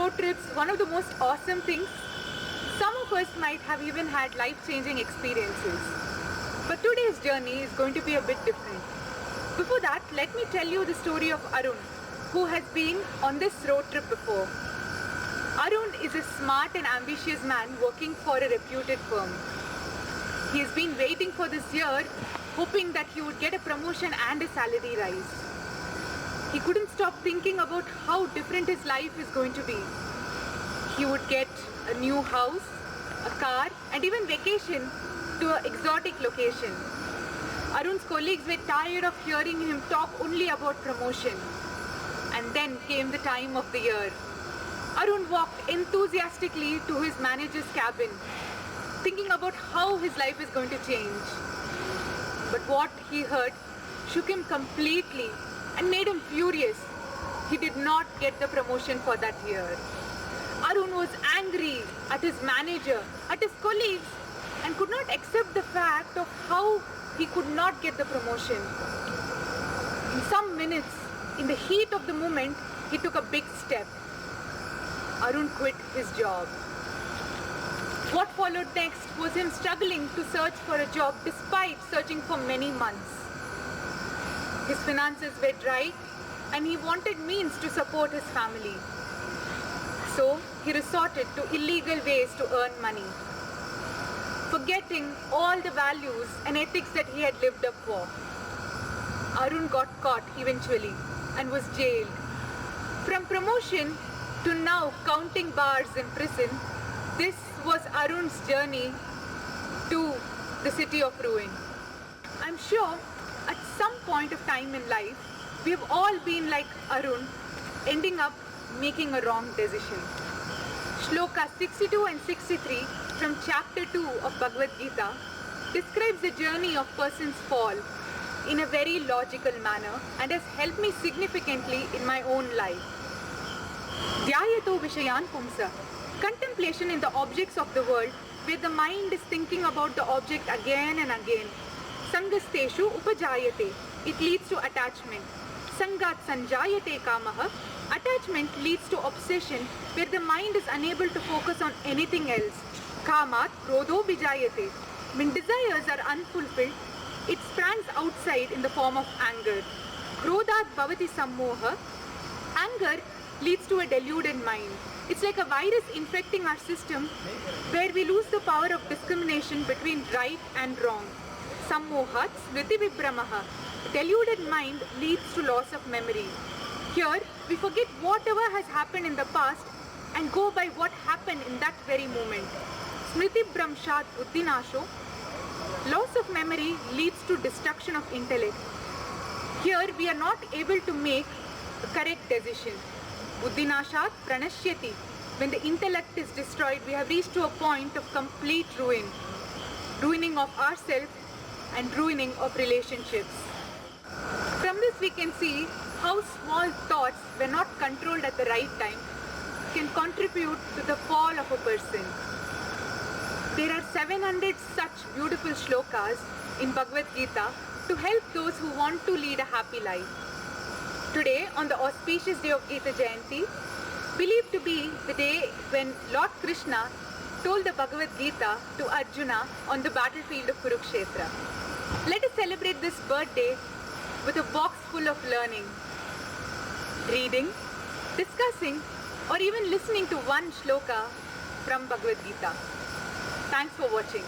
road trips one of the most awesome things? Some of us might have even had life-changing experiences. But today's journey is going to be a bit different. Before that, let me tell you the story of Arun, who has been on this road trip before. Arun is a smart and ambitious man working for a reputed firm. He has been waiting for this year, hoping that he would get a promotion and a salary rise. He couldn't stop thinking about how different his life is going to be. He would get a new house, a car, and even vacation to an exotic location. Arun's colleagues were tired of hearing him talk only about promotion. And then came the time of the year. Arun walked enthusiastically to his manager's cabin, thinking about how his life is going to change. But what he heard shook him completely and made him furious. He did not get the promotion for that year. Arun was angry at his manager, at his colleagues, and could not accept the fact of how he could not get the promotion. In some minutes, in the heat of the moment, he took a big step. Arun quit his job. What followed next was him struggling to search for a job despite searching for many months. His finances were dry and he wanted means to support his family. So he resorted to illegal ways to earn money, forgetting all the values and ethics that he had lived up for. Arun got caught eventually and was jailed. From promotion to now counting bars in prison, this was Arun's journey to the city of ruin. I'm sure at some point of time in life, we've all been like Arun, ending up making a wrong decision. Shloka 62 and 63 from chapter 2 of Bhagavad Gita describes the journey of person's fall in a very logical manner and has helped me significantly in my own life. Dhyayato Vishayan Pumsa. Contemplation in the objects of the world, where the mind is thinking about the object again and again. Sangasteshu upajayate. It leads to attachment. Sangat sanjayate kamaha. Attachment leads to obsession, where the mind is unable to focus on anything else. Kamat krodho bijayate. When desires are unfulfilled, it springs outside in the form of anger. Krodhat bhavati sammoha. Anger leads to a deluded mind. It's like a virus infecting our system, where we lose the power of discrimination between right and wrong. Sammohat smriti vibramaha. Deluded mind leads to loss of memory. Here, we forget whatever has happened in the past and go by what happened in that very moment. Smriti bramshat buddhinasho. Loss of memory leads to destruction of intellect. Here, we are not able to make a correct decision. Buddhinashat pranashyati. When the intellect is destroyed, we have reached to a point of complete ruin. Ruining of ourselves and ruining of relationships. From this we can see how small thoughts, when not controlled at the right time, can contribute to the fall of a person. There are 700 such beautiful shlokas in Bhagavad Gita to help those who want to lead a happy life. Today, on the auspicious day of Gita Jayanti, believed to be the day when Lord Krishna told the Bhagavad Gita to Arjuna on the battlefield of Kurukshetra. Let us celebrate this birthday with a box full of learning, reading, discussing, or even listening to one shloka from Bhagavad Gita. Thanks for watching.